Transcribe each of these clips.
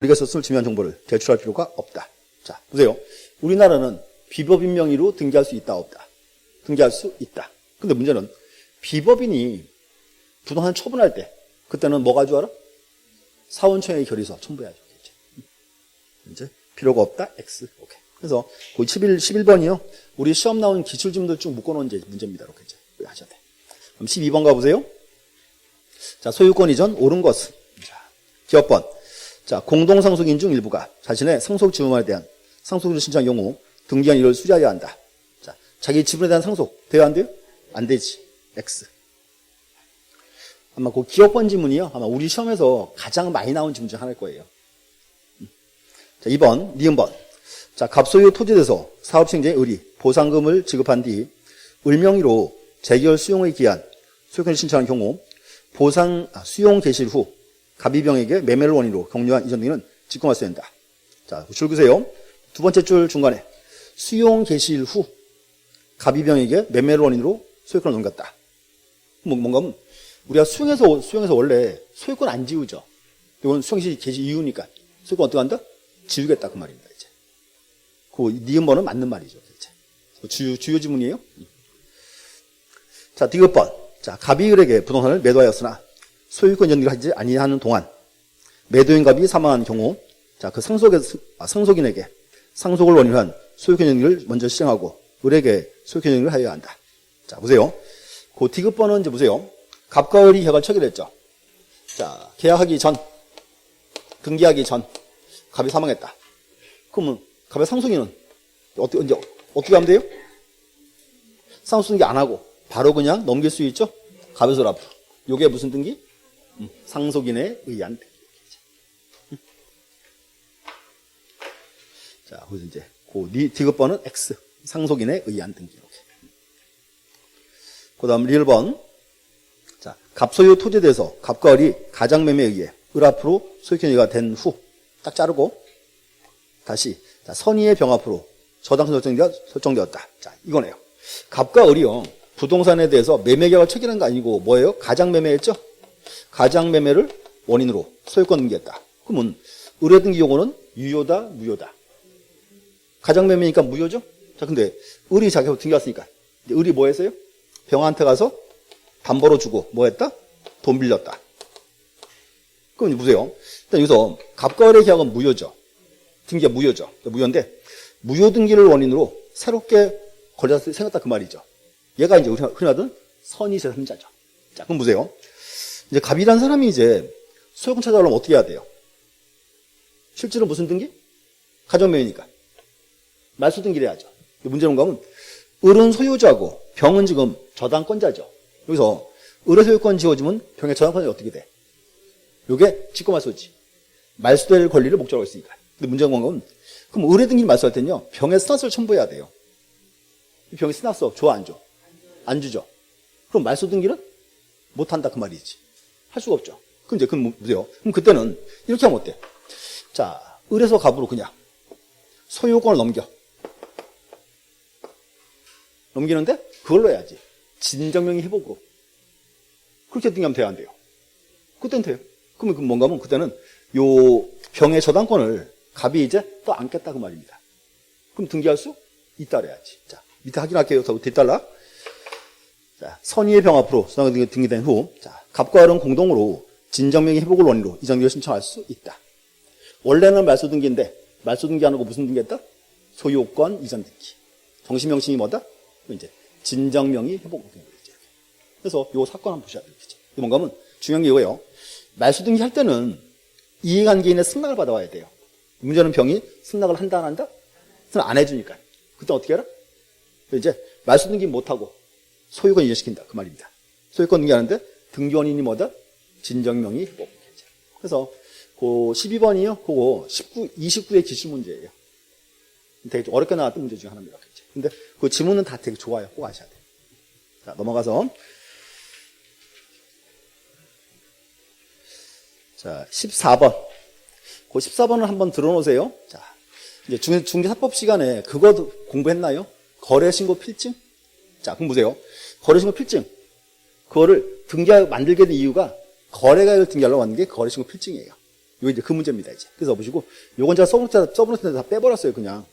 우리가 썼을 중요한 정보를 제출할 필요가 없다. 자, 보세요. 우리나라는 비법인 명의로 등기할 수 있다, 없다? 등기할 수 있다. 근데 문제는 비법인이 부동산 처분할 때 그때는 뭐 가져와라? 사원청에 결의서 첨부해야죠. 이제 필요가 없다, X. 오케이. 그래서 그 11번이요. 우리 시험 나온 기출지문들 쭉 묶어놓은 문제입니다. 이렇게 이제 하셔야 돼. 그럼 12번 가보세요. 자, 소유권 이전 옳은 것은. 자, 기업번. 자, 공동상속인 중 일부가 자신의 상속 지분에 대한 상속을 신청한 경우 등기한 일을 수리하여야 한다. 자, 자기 지분에 대한 상속 돼야 안 돼요? 안 되지. X. 아마 그 기업번 지문이요. 아마 우리 시험에서 가장 많이 나온 지문 중 하나일 거예요. 자, 2번, 니은번. 자, 갑소유 토지에서 사업시행자의 의리, 보상금을 지급한 뒤 을명의로 재결 수용을 기한 소유권을 신청한 경우 수용 개시 후 갑이병에게 매매를 원인으로 격려한 이전 등기는 직권할 수 된다. 자, 줄 그세요. 두 번째 줄 중간에 수용 개시일 후 갑이병에게 매매를 원인으로 소유권을 넘겼다. 뭔가 하면 우리가 수용해서 원래 소유권 안 지우죠. 이건 수용 개시 이유니까 소유권 어떻게 한다? 지우겠다 그 말입니다. 이제 그 니은번은 맞는 말이죠. 이제 주요 지문이에요. 자, 디귿번. 자, 갑이 을에게 부동산을 매도하였으나 소유권 연기를 하지 아니하는 동안 매도인 갑이 사망한 경우, 자, 그 상속인에게 상속을 원인으로 한 소유권 연기를 먼저 시행하고 을에게 소유권 연기를 하여야 한다. 자, 보세요. 그 디귿번은 이제 보세요. 갑과 을이 계약을 체결했죠. 자, 계약하기 전, 등기하기 전 갑이 사망했다. 그러면 갑의 상속인은 어떻게 하면 돼요? 상속 등기 안 하고 바로 그냥 넘길 수 있죠? 갑에서 앞으로. 요게 무슨 등기? 상속인에 의한 등기. 자, 그래서 이제 디귿번은 X. 상속인에 의한 등기. 이렇게. 그 다음 리을번. 자, 갑소유 토지에 대해서 갑과 을이 가장매매에 의해 을 앞으로 소유권이가 된 후 딱 자르고 다시 자, 선의의 병 앞으로 저당 설정되었다. 자, 이거네요. 갑과 을이요. 부동산에 대해서 매매계약을 체결한 거 아니고 뭐예요? 가장매매했죠? 가장매매를 원인으로 소유권 등기했다. 그러면 을의 등기 용어는 유효다, 무효다. 가장매매니까 무효죠? 자, 근데 을이 자기가 등기했으니까 을이 뭐 했어요? 병한테 가서 담보로 주고 뭐 했다? 돈 빌렸다. 그럼 보세요. 일단 여기서 갑과 을의 계약은 무효죠. 등기가 무효죠. 무효인데 무효 등기를 원인으로 새롭게 걸려서 생겼다 그 말이죠. 얘가 이제 우리가 흔히 하던 선의 제3자죠. 자, 그럼 보세요. 이제 갑이라는 사람이 이제 소유권 찾아오려면 어떻게 해야 돼요? 실제로 무슨 등기? 가정매매니까. 말소 등기를 해야죠. 문제는 뭔가 하면 을은 소유자고 병은 지금 저당권자죠. 여기서 을의 소유권 지워지면 병의 저당권자가 어떻게 돼? 요게 직권말소지. 말소될 권리를 목적으로 했으니까. 근데 문제는 뭔가 하면 그럼 을의 등기를 말소할 때는요. 병의 스나스를 첨부해야 돼요. 병이 스나스 줘, 안 줘? 안 주죠. 그럼 말소 등기는 못한다 그 말이지. 할 수가 없죠. 그럼 보세요. 그럼 그때는 이렇게 하면 어때? 자, 을에서 갑으로 그냥 소유권을 넘기는데 그걸로 해야지. 진정명의 회복으로. 그렇게 등기하면 돼요, 안 돼요? 그때는 돼요. 그러면 뭔가 하면 그때는 요 병의 저당권을 갑이 이제 또 안겠다 그 말입니다. 그럼 등기할 수 있다 그래야지. 자, 밑에 확인할게요. 더 뒷달라. 자, 선의의 병 앞으로 수당이 등기된 후, 자, 갑과 을은 공동으로 진정명의 회복을 원인으로 이전 등기를 신청할 수 있다. 원래는 말소 등기인데 말소 등기 안 하고 무슨 등기했다? 소유권 이전 등기. 정신명칭이 뭐다? 이제 진정명의 회복 등기죠. 그래서 요 사건 한번 보셔야 되겠죠. 뭔가 하면 중요한 게 이거예요. 말소 등기 할 때는 이해관계인의 승낙을 받아와야 돼요. 문제는 병이 승낙을 한다 안 한다? 승낙 안 해주니까. 그때 어떻게 해라? 이제 말소 등기 못하고 소유권 이전시킨다 그 말입니다. 소유권 등기하는데 등기 원인이 뭐다? 진정명의 회복. 그래서 그 12번이요. 그거 29의 기출 문제예요. 되게 좀 어렵게 나왔던 문제 중에 하나입니다. 근데 그 지문은 다 되게 좋아요. 꼭 아셔야 돼요. 자, 넘어가서 자, 14번. 그 14번을 한번 들어놓으세요. 자, 이제 중개사법 시간에 그거 공부했나요? 거래신고 필증? 자, 그럼 보세요. 거래신고 필증. 그거를 만들게 된 이유가 거래가액을 등기하려고 하는 게 거래신고 필증이에요. 이거 이제 그 문제입니다, 이제. 그래서 보시고, 요건 제가 써보는 다 빼버렸어요, 그냥.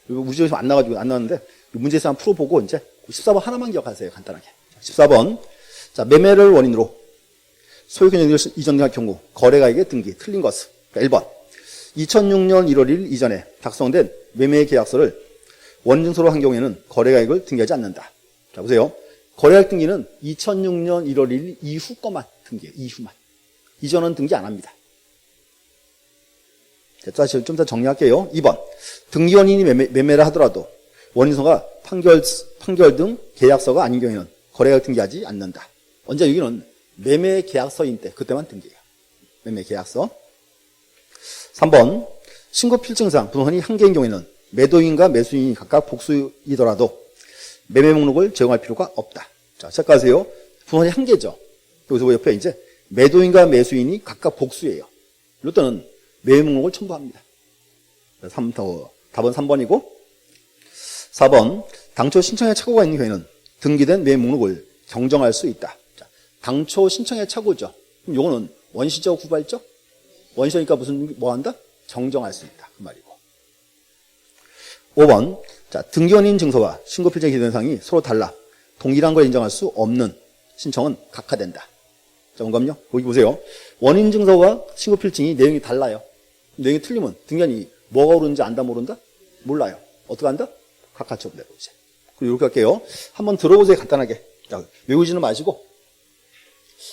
이거 우주에서 안 나왔는데, 문제에서 한번 풀어보고, 이제 14번 하나만 기억하세요, 간단하게. 14번. 자, 매매를 원인으로 소유권을 이전할 경우, 거래가액의 등기, 틀린 것은. 그러니까 1번. 2006년 1월 1일 이전에 작성된 매매 계약서를 원인증서로 한 경우에는 거래가액을 등기하지 않는다. 자, 보세요. 거래가액 등기는 2006년 1월 1일 이후 것만 등기해요, 이후만. 이전은 등기 안 합니다. 자, 좀 더 정리할게요. 2번. 등기원인이 매매를 하더라도 원인서가 판결 등 계약서가 아닌 경우에는 거래가액 등기하지 않는다. 언제 여기는 매매 계약서인 때 그때만 등기해요. 매매 계약서. 3번. 신고 필증상 부동산이 한 개인 경우에는 매도인과 매수인이 각각 복수이더라도 매매 목록을 제공할 필요가 없다. 자, 체크하세요. 부동산이 한 개죠. 여기서 옆에 이제 매도인과 매수인이 각각 복수예요. 이럴 때는 매매 목록을 첨부합니다. 답은 3번이고 4번. 당초 신청에 착오가 있는 경우에는 등기된 매매 목록을 경정할 수 있다. 자, 당초 신청에 착오죠. 그럼 이거는 원시적 후발적? 원시적이니까 뭐 한다? 정정할 수 있다. 그 말이고. 5번. 자, 등기원인 증서와 신고필증 기본 사항이 서로 달라 동일한 걸 인정할 수 없는 신청은 각하된다. 자, 뭔가요? 여기 보세요. 원인 증서와 신고필증이 내용이 달라요. 내용이 틀리면 등기원이 뭐가 옳은지 안다 모른다? 몰라요. 어떻게 한다? 각하 처분되고 이제. 그리고 이렇게 할게요. 한번 들어보세요. 간단하게. 자, 외우지는 마시고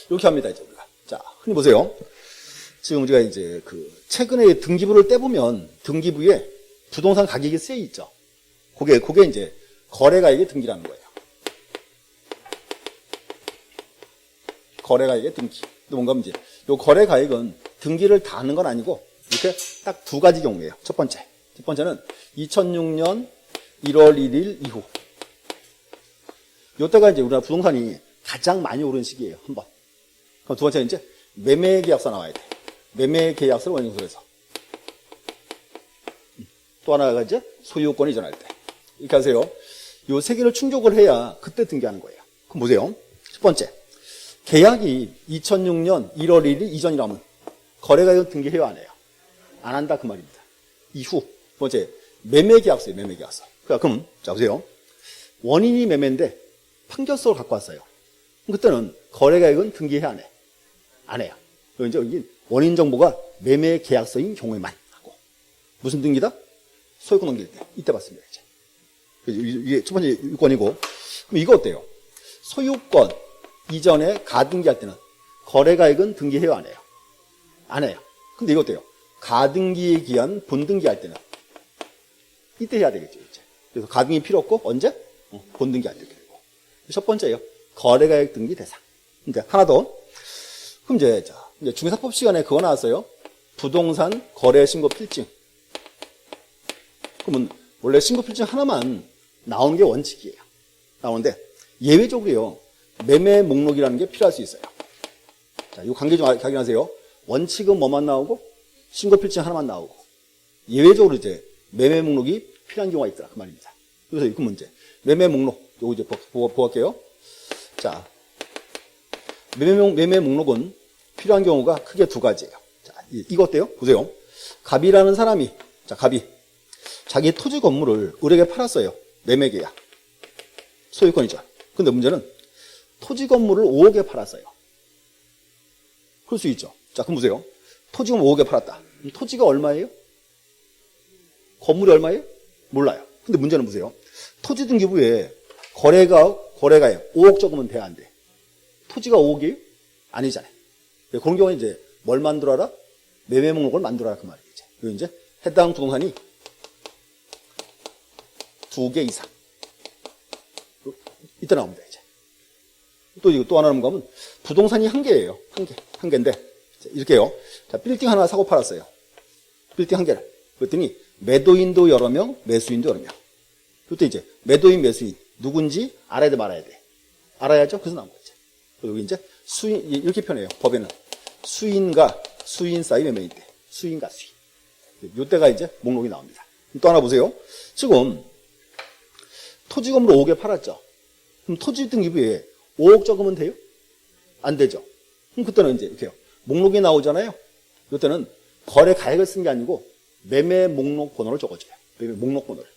이렇게 합니다. 이제 우리가. 자, 흔히 보세요. 지금 우리가 이제 최근에 등기부를 떼보면 등기부에 부동산 가격이 쓰여 있죠. 그게 이제 거래가액의 등기라는 거예요. 거래가액의 등기. 또 뭔가 이제 요 거래가액은 등기를 다 하는 건 아니고 이렇게 딱 두 가지 경우예요. 첫 번째는 2006년 1월 1일 이후. 요때가 이제 우리나라 부동산이 가장 많이 오른 시기예요. 한 번. 그럼 두 번째는 이제 매매 계약서 나와야 돼. 매매 계약서를 원인증서에서. 또 하나가 이제 소유권 이전할 때. 이렇게 하세요. 요 세 개를 충족을 해야 그때 등기하는 거예요. 그럼 보세요. 첫 번째. 계약이 2006년 1월 1일 이전이라면 거래가액 등기해요, 안 해요? 안 한다, 그 말입니다. 이후. 두 번째. 매매 계약서예요, 매매 계약서. 그럼, 자, 보세요. 원인이 매매인데 판결서를 갖고 왔어요. 그럼 그때는 거래가액은 등기해야 안 해? 안 해요. 이제 여기 원인 정보가 매매 계약서인 경우에만 하고. 무슨 등기다? 소유권 넘길 때. 이때 봤습니다, 이제. 이게 첫 번째 유권이고. 그럼 이거 어때요? 소유권 이전에 가등기할 때는 거래가액은 등기해요, 안 해요? 안 해요. 근데 이거 어때요? 가등기에 기한 본등기할 때는 이때 해야 되겠죠, 이제. 그래서 가등기 필요 없고 언제? 본등기할 때 되고. 첫 번째예요. 거래가액 등기 대상. 이제 하나 더. 그럼 이제 중개사법 시간에 그거 나왔어요. 부동산 거래 신고 필증. 그러면 원래 신고 필증 하나만 나오는 게 원칙이에요. 나오는데 예외적으로요. 매매 목록이라는 게 필요할 수 있어요. 자, 이 관계 좀 확인하세요. 원칙은 뭐만 나오고 신고 필증 하나만 나오고 예외적으로 이제 매매 목록이 필요한 경우가 있더라 그 말입니다. 그래서 그 문제. 매매 목록 요거 이제 보갈게요. 자, 매매 목록은 필요한 경우가 크게 두 가지예요. 자, 이거 어때요? 보세요. 갑이라는 사람이 갑이 자기 토지 건물을 을에게 팔았어요. 매매 계약. 소유권이죠. 근데 문제는 토지 건물을 5억에 팔았어요. 그럴 수 있죠. 자, 그럼 보세요. 토지 건물 5억에 팔았다. 그럼 토지가 얼마예요? 건물이 얼마예요? 몰라요. 근데 문제는 보세요. 토지 등기부에 거래가액 5억 적으면 돼, 안 돼? 토지가 5억이에요? 아니잖아요. 그런 경우에 이제 뭘 만들어라? 매매 목록을 만들어라 그 말이에요. 그리고 이제 해당 부동산이 2개 이상. 이때 나옵니다, 이제. 또 하나는 뭐냐면 부동산이 한 개예요. 한 개인데 이렇게요. 자, 빌딩 하나 사고 팔았어요. 빌딩 한 개를. 그랬더니 매도인도 여러 명, 매수인도 여러 명. 그때 이제 매도인, 매수인 누군지 알아야 돼, 말아야 돼. 알아야죠. 그래서 나온 거죠. 그리고 이제 수인 이렇게 표현해요. 법에는 수인과 수인 사이 매매인데 수인과 수인. 이때가 이제 목록이 나옵니다. 또 하나 보세요. 지금 토지 건물 5개 팔았죠. 그럼 토지 등기부에 5억 적으면 돼요? 안 되죠. 그럼 그때는 이제 이렇게요. 목록이 나오잖아요. 이때는 거래 가액을 쓴 게 아니고 매매 목록 번호를 적어줘요. 매매 목록 번호를.